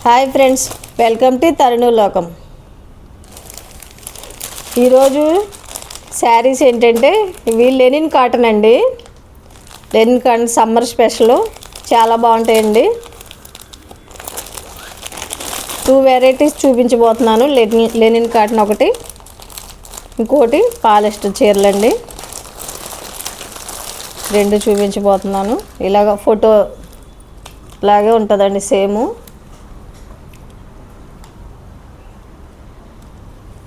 Hi friends, welcome to తరుణు లోకం. ఈరోజు శారీస్ ఏంటంటే ఇవి లెనిన్ కాటన్ అండి. లెనిన్ కాటన్ సమ్మర్ స్పెషల్, చాలా బాగుంటాయండి. 2 వెరైటీస్ చూపించబోతున్నాను. లెనిన్ కాటన్ ఒకటి, ఇంకోటి పాలిస్టర్ చీరలండి. 2 చూపించబోతున్నాను. ఇలాగ ఫోటో లాగే ఉంటుందండి, సేమ్.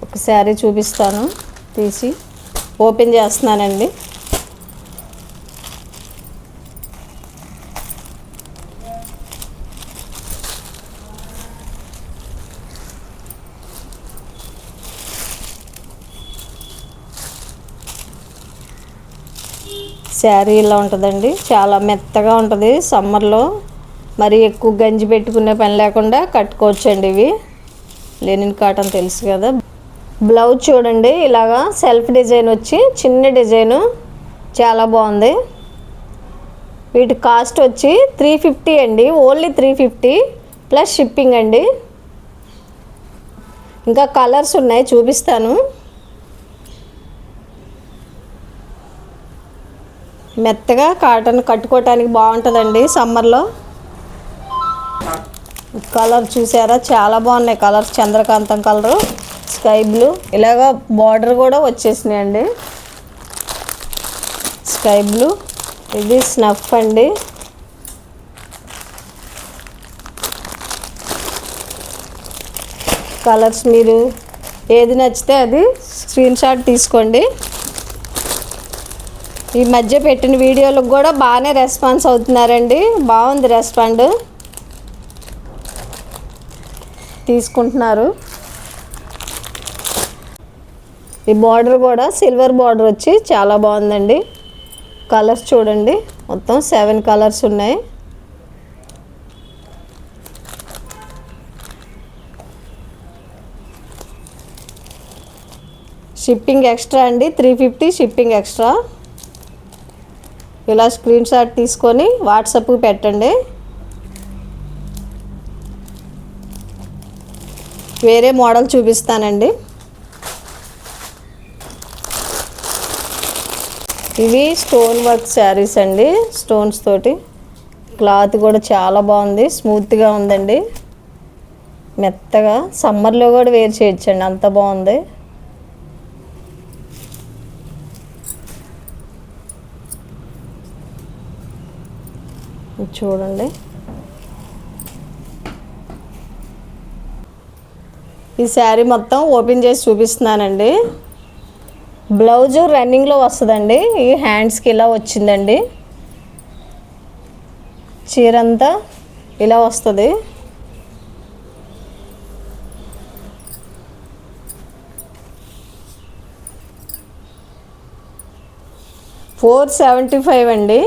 ఒక శారీ చూపిస్తాను, తీసి ఓపెన్ చేస్తున్నానండి. శారీ ఇలా ఉంటుందండి, చాలా మెత్తగా ఉంటుంది. సమ్మర్లో మరి ఎక్కువ గంజి పెట్టుకునే పని లేకుండా కట్టుకోవచ్చండి. ఇవి లెనిన్ కాటన్ తెలుసు కదా. బ్లౌజ్ చూడండి, ఇలాగా సెల్ఫ్ డిజైన్ వచ్చి చిన్న డిజైను, చాలా బాగుంది. వీటి కాస్ట్ వచ్చి 350 అండి, ఓన్లీ 350 ప్లస్ షిప్పింగ్ అండి. ఇంకా కలర్స్ ఉన్నాయి, చూపిస్తాను. మెత్తగా కాటన్ కట్టుకోవటానికి బాగుంటుందండి సమ్మర్లో. కలర్ చూసారా, చాలా బాగున్నాయి కలర్స్. చంద్రకాంతం కలరు, స్కై బ్లూ, ఇలాగ బార్డర్ కూడా వచ్చేసినాయండి. స్కై బ్లూ, ఇది స్నఫ్ అండి. కలర్స్ మీరు ఏది నచ్చితే అది స్క్రీన్ షాట్ తీసుకోండి. ఈ మధ్య పెట్టిన వీడియోలకు కూడా బాగానే రెస్పాన్స్ అవుతున్నారండి, బాగుంది రెస్పాండ్, తీసుకుంటున్నారు. ఈ బార్డర్ కూడా సిల్వర్ బార్డర్ వచ్చి చాలా బాగుందండి. కలర్స్ చూడండి, మొత్తం 7 కలర్స్ ఉన్నాయి. షిప్పింగ్ ఎక్స్ట్రా అండి, 350 షిప్పింగ్ ఎక్స్ట్రా. ఇలా స్క్రీన్ షాట్ తీసుకొని వాట్సాప్కి పెట్టండి. వేరే మోడల్ చూపిస్తానండి. ఇవి స్టోన్ వర్క్ శారీస్ అండి, స్టోన్స్ తోటి. క్లాత్ కూడా చాలా బాగుంది, స్మూత్గా ఉందండి, మెత్తగా. సమ్మర్లో కూడా వేర్ చేయొచ్చండి, అంత బాగుంది. చూడండి, ఈ శారీ మొత్తం ఓపెన్ చేసి చూపిస్తున్నానండి. బ్లౌజు రన్నింగ్లో వస్తుందండి. ఈ హ్యాండ్స్కి ఇలా వచ్చిందండి. చీర అంతా ఇలా వస్తుంది. $475 అండి,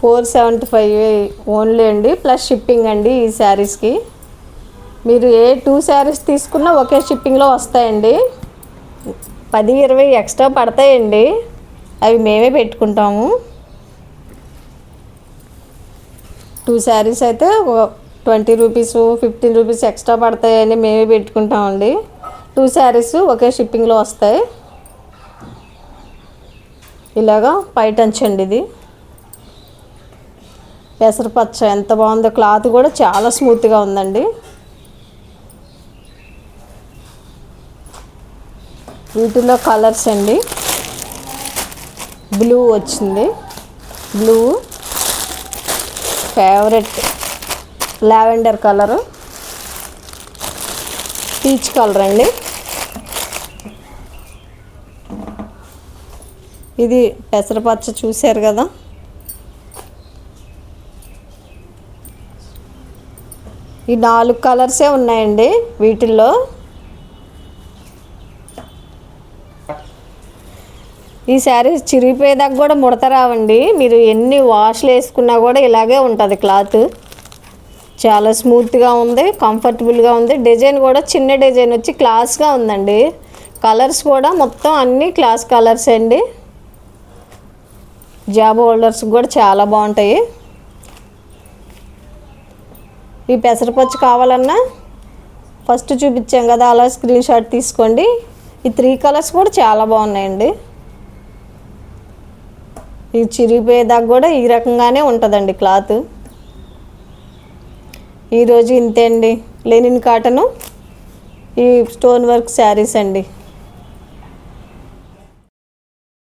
475 ఓన్లీ అండి, ప్లస్ షిప్పింగ్ అండి. ఈ శారీస్కి మీరు ఏ 2 శారీస్ తీసుకున్నా ఒకే షిప్పింగ్లో వస్తాయండి. 10-20 ఎక్స్ట్రా పడతాయండి, అవి మేమే పెట్టుకుంటాము. 2 శారీస్ అయితే 20 రూపీస్ 15 రూపీస్ ఎక్స్ట్రా పడతాయని మేమే పెట్టుకుంటామండి. 2 శారీస్ ఒకే షిప్పింగ్లో వస్తాయి. ఇలాగా పైటంచండి, ఇది పెసరపచ్చ, ఎంత బాగుందో. క్లాత్ కూడా చాలా స్మూత్గా ఉందండి. వీటిలో కలర్స్ అండి, బ్లూ వచ్చింది, blue, favourite lavender colour, peach colour అండి. ఇది పెసరపచ్చ చూశారు కదా. ఈ 4 కలర్సే ఉన్నాయండి వీటిల్లో. ఈ శారీ చిరిగిపోయేదాకా కూడా ముడత రావండి. మీరు ఎన్ని వాష్లు వేసుకున్నా కూడా ఇలాగే ఉంటుంది క్లాత్. చాలా స్మూత్గా ఉంది, కంఫర్టబుల్గా ఉంది. డిజైన్ కూడా చిన్న డిజైన్ వచ్చి క్లాస్గా ఉందండి. కలర్స్ కూడా మొత్తం అన్నీ క్లాస్ కలర్స్ అండి. జాబ్ హోల్డర్స్ కూడా చాలా బాగుంటాయి. ఈ పెసరపచ్చి కావాలన్నా ఫస్ట్ చూపించాం కదా, అలా స్క్రీన్ షాట్ తీసుకోండి. ఈ 3 కలర్స్ కూడా చాలా బాగున్నాయండి. ఈ చిరిగిపోయేదాకా కూడా ఈ రకంగానే ఉంటుందండి క్లాత్. ఈరోజు ఇంతే అండి. లెనిన్ కాటను ఈ స్టోన్ వర్క్ శారీస్ అండి.